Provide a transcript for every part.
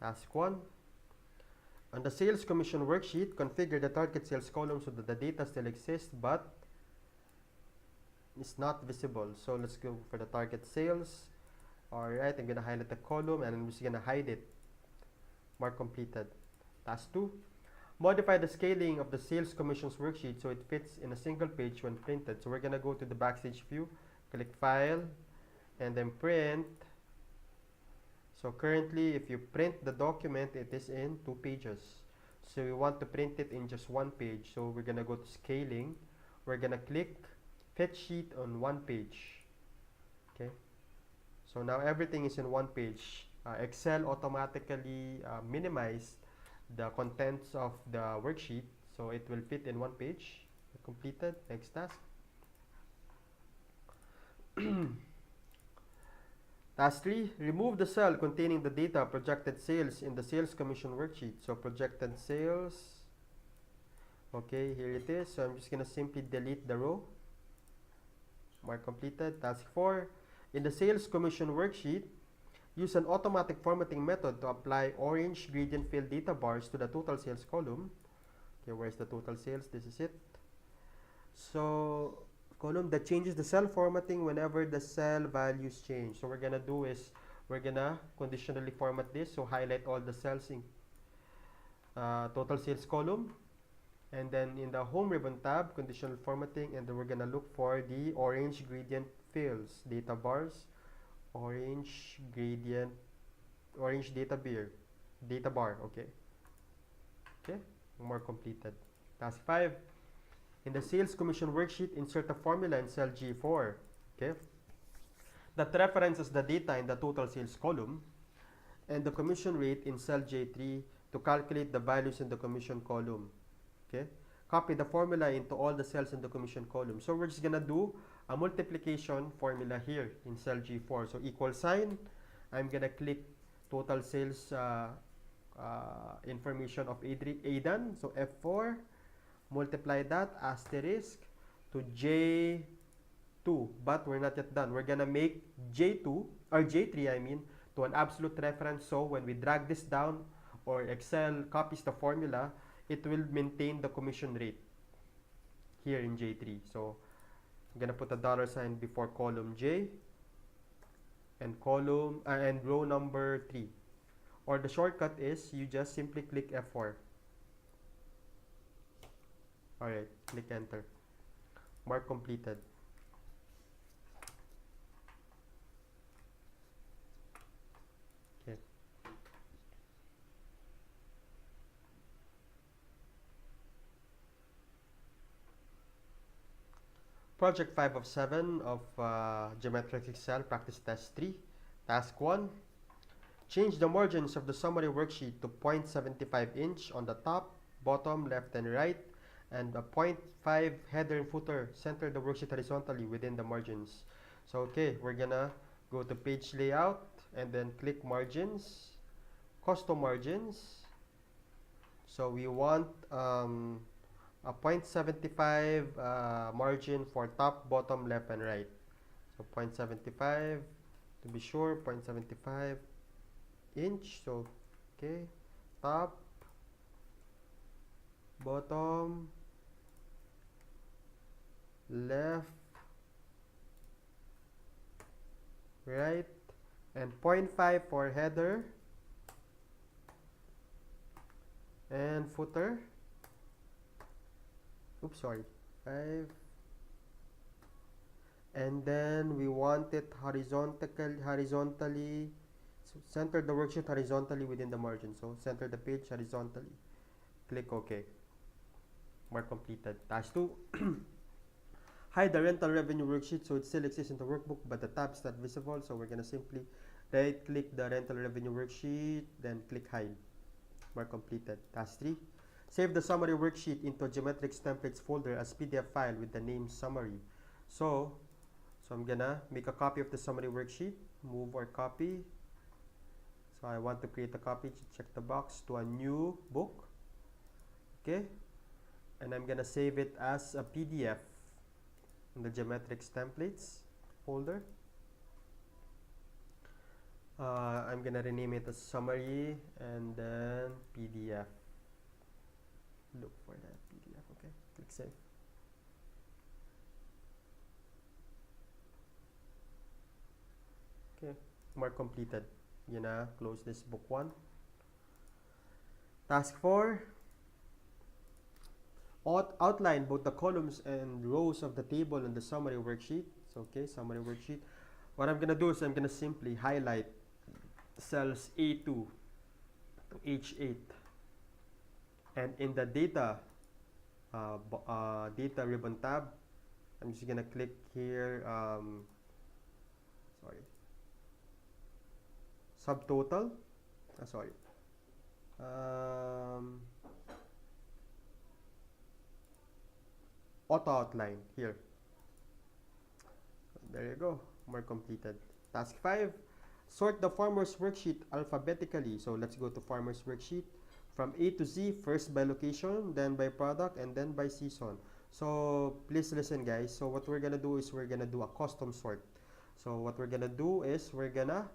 Task 1. On the sales commission worksheet, configure the target sales column so that the data still exists but is not visible. So let's go for the target sales. Alright, I'm going to highlight the column and I'm just going to hide it. Mark completed. Task 2. Modify the scaling of the sales commissions worksheet so it fits in a single page when printed. So we're going to go to the backstage view, click File, and then Print. So currently, if you print the document, it is in 2 pages. So we want to print it in just 1 page. So we're going to go to Scaling. We're going to click Fit Sheet on 1 page. Okay. So now everything is in 1 page. Excel automatically minimized the contents of the worksheet, so it will fit in 1 page. Completed. Next task. Task 3. Remove the cell containing the data projected sales in the sales commission worksheet. So projected sales. Okay, here it is. So I'm just going to simply delete the row. Mark completed. Task 4. In the sales commission worksheet, use an automatic formatting method to apply orange gradient fill data bars to the total sales column. Okay, where's the total sales? This is it. So column that changes the cell formatting whenever the cell values change. So what we're gonna do is we're gonna conditionally format this. So highlight all the cells in total sales column, and then in the home ribbon tab, conditional formatting, and then we're gonna look for the orange gradient fills data bars, orange gradient, orange data bar. Okay, more completed. Task 5. In the sales commission worksheet, insert a formula in cell G4, okay, that references the data in the total sales column and the commission rate in cell J3 to calculate the values in the commission column. Okay, copy the formula into all the cells in the commission column. So we're just gonna do a multiplication formula here in cell G4. So equal sign, I'm gonna click total sales information of Aidan. So F4, multiply that asterisk to J2, but we're not yet done. We're gonna make J2 or J3 to an absolute reference, so when we drag this down or Excel copies the formula, it will maintain the commission rate here in J3. So I'm gonna put a $ before column J and column and row number 3, or the shortcut is you just simply click F4. Alright, click enter. Mark completed. Okay. Project 5 of 7 of GMetrix Excel Practice Test 3. Task 1. Change the margins of the summary worksheet to 0.75 inch on the top, bottom, left, and right, and a 0.5 header and footer. Center the worksheet horizontally within the margins. So okay, we're gonna go to page layout and then click margins, custom margins. So we want a 0.75 margin for top, bottom, left, and right. So 0.75 to be sure, 0.75 inch. So okay, top, bottom, left, right, and 0.5 for header and footer. Oops, sorry, 5. And then we want it horizontally. So center the worksheet horizontally within the margin. So center the page horizontally. Click OK. Mark completed. Task 2. Hide the rental revenue worksheet so it still exists in the workbook, but the tab is not visible. So we're going to simply right click the rental revenue worksheet, then click hide. Mark completed. Task 3. Save the summary worksheet into GMetrix templates folder as PDF file with the name summary. So I'm gonna make a copy of the summary worksheet, move or copy. So I want to create a copy, check the box, to a new book. Okay, and I'm gonna save it as a PDF in the GMetrix templates folder. I'm gonna rename it as summary and then PDF. Look for that PDF. Okay, click save. Okay, mark completed. Gonna close this book 1. Task 4, outline both the columns and rows of the table in the summary worksheet. So, okay, summary worksheet. What I'm gonna do is I'm gonna simply highlight cells A2 to H8, and in the data data ribbon tab, I'm just gonna click here. Sorry, subtotal. Sorry. Auto outline here. There you go. More completed. Task 5. Sort the farmer's worksheet alphabetically. So let's go to farmer's worksheet. From A to Z, first by location, then by product, and then by season. So please listen, guys. So what we're gonna do is we're gonna do a custom sort. So what we're gonna do is we're gonna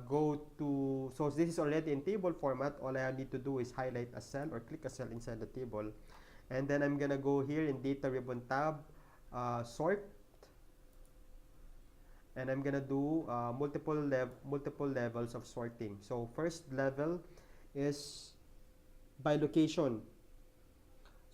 go to, so this is already in table format. All I need to do is highlight a cell or click a cell inside the table, and then I'm gonna go here in data ribbon tab, sort, and I'm gonna do multiple levels of sorting. So first level is by location.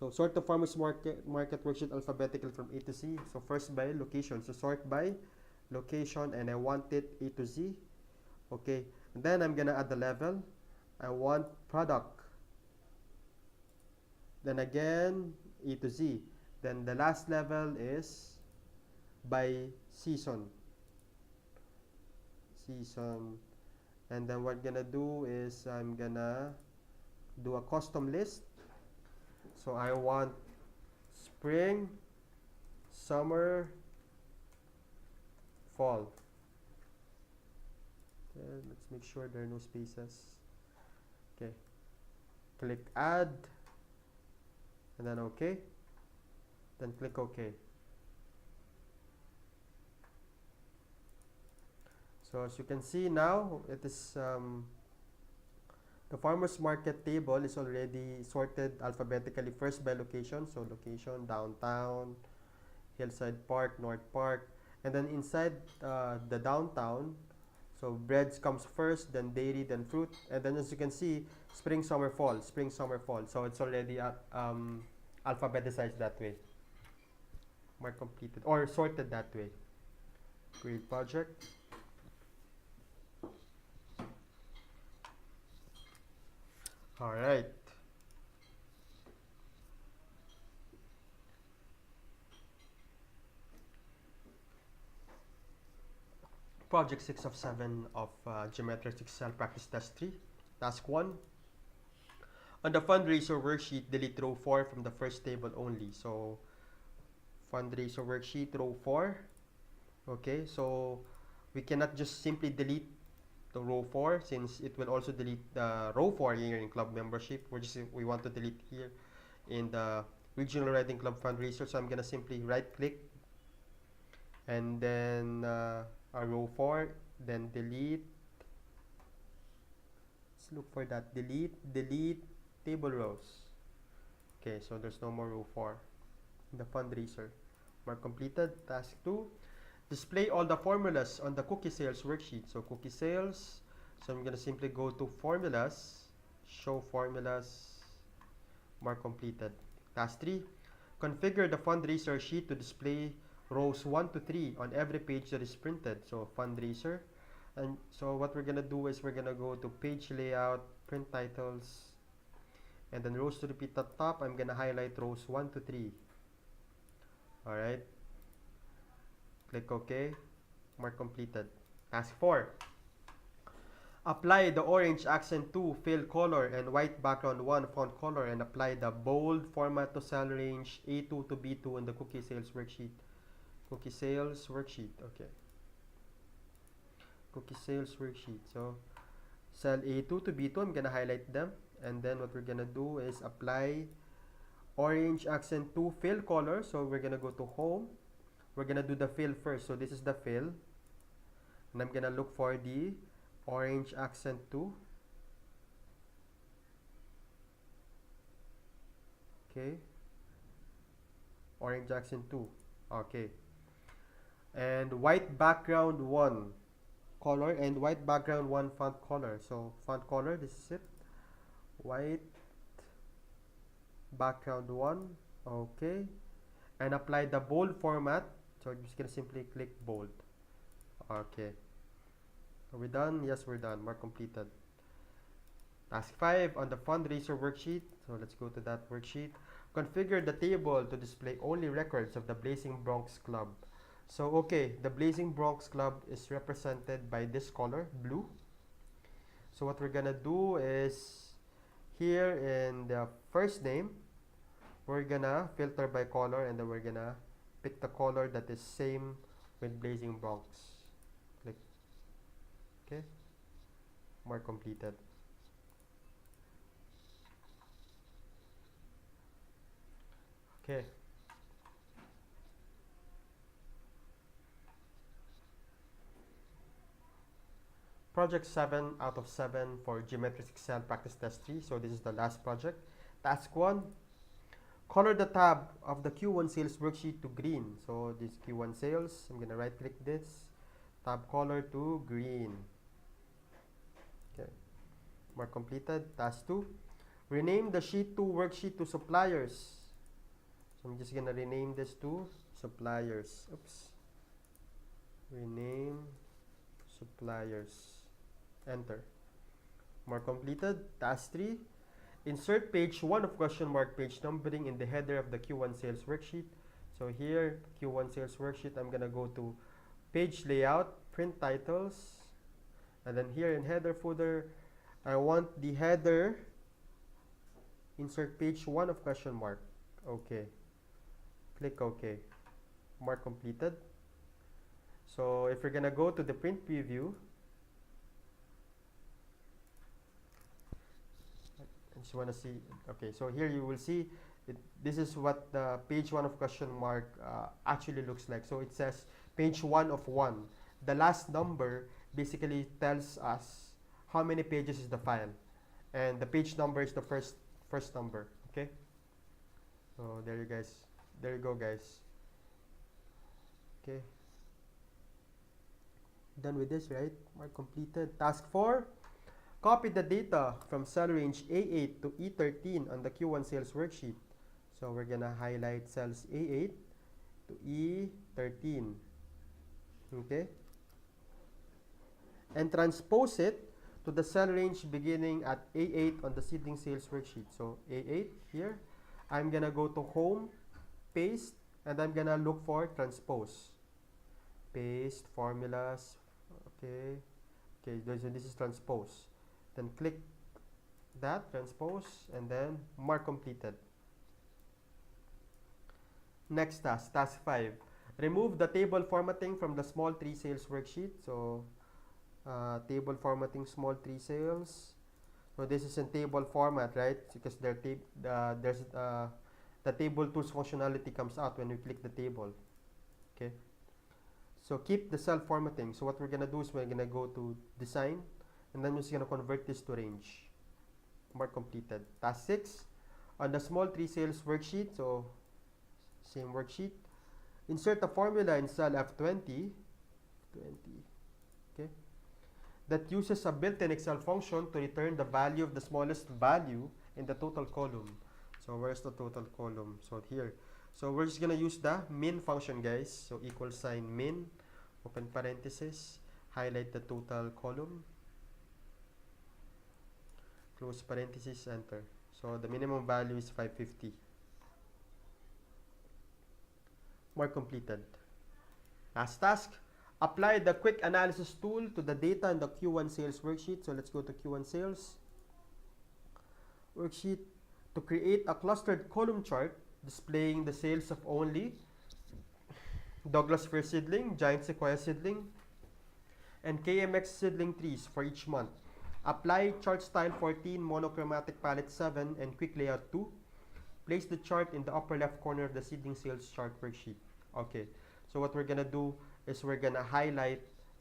So sort the farmers market worksheet alphabetically from A to Z. So first by location. So sort by location, and I want it A to Z. Okay, and then I'm gonna add the level. I want product. Then again A to Z. Then the last level is by season. And then what I'm gonna do is I'm gonna do a custom list. So I want spring, summer, fall. Okay, let's make sure there are no spaces. Okay, click add, and then OK, then click OK. So as you can see now, it is the farmers market table is already sorted alphabetically, first by location. So location, downtown, Hillside Park, North Park, and then inside the downtown, so breads comes first, then dairy, then fruit, and then as you can see, spring, summer, fall, spring, summer, fall. So it's already alphabetized that way, mark completed, or sorted that way. Create project. All right. Project 6 of 7 of GMetrix Excel Practice Test 3. Task 1. On the fundraiser worksheet, delete row 4 from the first table only. So, fundraiser worksheet, row 4. Okay, so we cannot just simply delete the row 4 since it will also delete the row 4 here in club membership. We want to delete here in the regional riding club fundraiser. So I'm gonna simply right click and then row 4, then delete. Let's look for that. Delete table rows. Okay, so there's no more row 4 in the fundraiser. Mark completed. Task 2. Display all the formulas on the cookie sales worksheet. So cookie sales. So I'm gonna simply go to formulas, show formulas, mark completed. Task 3. Configure the fundraiser sheet to display rows 1 to 3 on every page that is printed. So fundraiser. And so what we're gonna do is we're gonna go to page layout, print titles, and then rows to repeat at top. I'm gonna highlight rows 1 to 3. Alright. Click OK. Mark completed. Task 4. Apply the orange accent 2 fill color and white background 1 font color, and apply the bold format to cell range A2 to B2 in the cookie sales worksheet. Cookie sales worksheet. Okay. Cookie sales worksheet. So cell A2 to B2, I'm gonna highlight them, and then what we're gonna do is apply orange accent 2 fill color. So we're gonna go to home. We're gonna do the fill first. So this is the fill, and I'm gonna look for the orange accent 2. Okay, orange accent 2. Okay, and white background 1 color, and white background 1 font color. So font color, this is it, white background 1. Okay, and apply the bold format. So I'm just gonna simply click bold. Okay, are we done? Yes, we're done. Mark completed. Task 5 on the fundraiser worksheet. So let's go to that worksheet. Configure the table to display only records of the Blazing Bronx Club. So okay, the Blazing Bronx Club is represented by this color, blue. So what we're gonna do is, here in the first name, we're gonna filter by color, and then we're gonna pick the color that is same with Blazing Bronx. Click. Okay, mark completed. Okay. Project 7 out of 7 for GMetrix Excel Practice Test 3. So this is the last project. Task 1. Color the tab of the Q1 sales worksheet to green. So this Q1 sales, I'm going to right click this. Tab color to green. Okay. Mark completed. Task 2. Rename the sheet 2 worksheet to suppliers. So I'm just going to rename this to suppliers. Oops. Rename suppliers. Enter. Mark completed. Task 3. Insert page 1 of question mark page numbering in the header of the Q1 sales worksheet. So here, Q1 sales worksheet, I'm going to go to page layout, print titles, and then here in header footer, I want the header, insert page 1 of question mark. Okay. Click OK. Mark completed. So if you're going to go to the print preview, I just want to see, okay, so here you will see this is what the page 1 of question mark actually looks like. So it says page 1 of 1. The last number basically tells us how many pages is the file, and the page number is the first number. Okay, so there you go guys. Okay, done with this, right? Mark completed. Task 4. Copy the data from cell range A8 to E13 on the Q1 sales worksheet. So we're gonna highlight cells A8 to E13. Okay, and transpose it to the cell range beginning at A8 on the seedling sales worksheet. So A8 here, I'm gonna go to home, paste, and I'm gonna look for transpose. Paste formulas. Okay, this is transpose. Then click that, transpose, and then mark completed. Next task, task 5. Remove the table formatting from the small 3 sales worksheet. So table formatting small 3 sales. So this is in table format, right? Because there's the table tools functionality comes out when we click the table. Okay. So keep the cell formatting. So what we're gonna do is we're gonna go to design, and then we're just gonna convert this to range. Mark completed. Task 6. On the small 3 sales worksheet, so same worksheet, insert a formula in cell F20, okay, that uses a built-in Excel function to return the value of the smallest value in the total column. So where's the total column? So here. So we're just gonna use the min function, guys. So equal sign min, open parenthesis, highlight the total column, close parenthesis, enter. So the minimum value is 550. Mark completed. Last task, apply the quick analysis tool to the data in the Q1 sales worksheet. So let's go to Q1 sales worksheet to create a clustered column chart displaying the sales of only Douglas fir seedling, giant sequoia seedling, and KMX seedling trees for each month. Apply chart style 14, monochromatic palette 7, and quick layout 2. Place the chart in the upper left corner of the seedling sales chart worksheet. Okay, so what we're gonna do is we're gonna highlight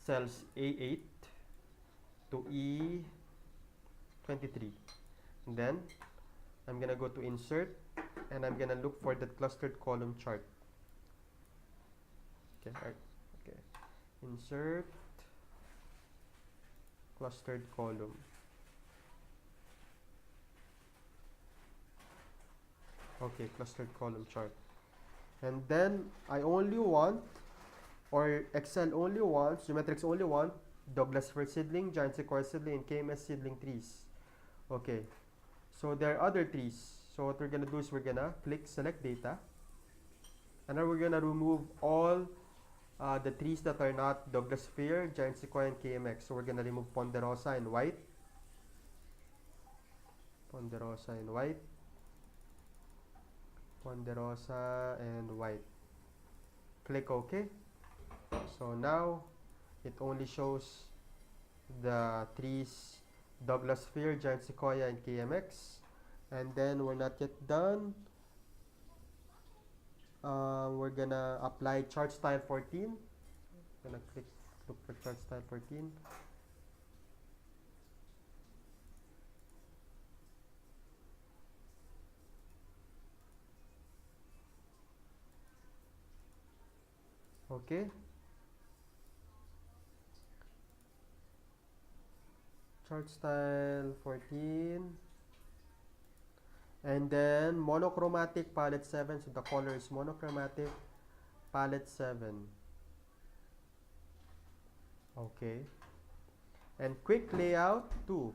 cells A8. to E23. And then I'm gonna go to insert, and I'm gonna look for the clustered column chart. Okay, okay. Insert clustered column. Okay, clustered column chart. And then I only want, or Excel only wants, GMetrix only want Douglas fir seedling, giant sequoia seedling, and KMS seedling trees. Okay, so there are other trees. So what we're gonna do is we're gonna click select data, and then we're gonna remove all the trees that are not Douglas fir, giant sequoia, and KMX. So we're gonna remove ponderosa and white, ponderosa and white, ponderosa and white. Click OK. So now it only shows the trees Douglas fir, giant sequoia, and KMX. And then we're not yet done. We're gonna apply chart style 14. Gonna look for chart style 14. Okay. Chart style 14. And then monochromatic palette 7. So the color is monochromatic palette 7. Okay. And quick layout 2.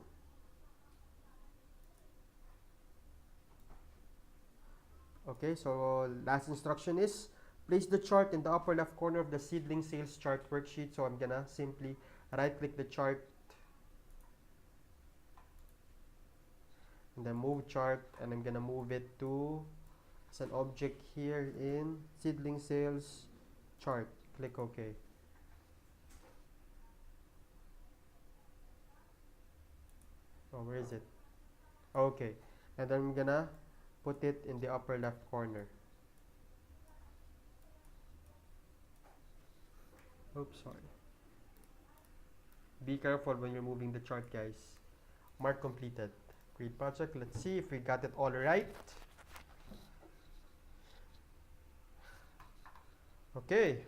Okay, so last instruction is place the chart in the upper left corner of the seedling sales chart worksheet. So I'm gonna simply right click the chart and then move chart, and I'm gonna move it to as an object here in seedling sales chart. Click OK. Oh, where is it? Okay, and then I'm gonna put it in the upper left corner. Oops, sorry. Be careful when you're moving the chart, guys. Mark completed. Great project. Let's see if we got it all right. Okay.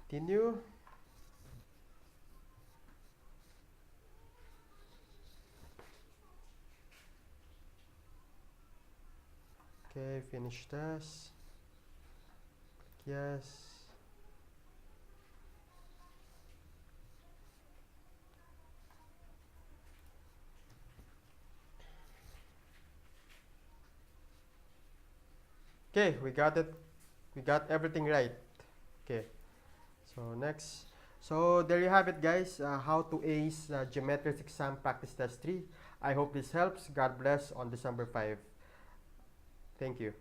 Continue. Okay, finish this. Click yes. Okay, we got it. We got everything right. Okay, so next. So there you have it, guys. How to ace GMetrix exam practice test 3. I hope this helps. God bless on December 5. Thank you.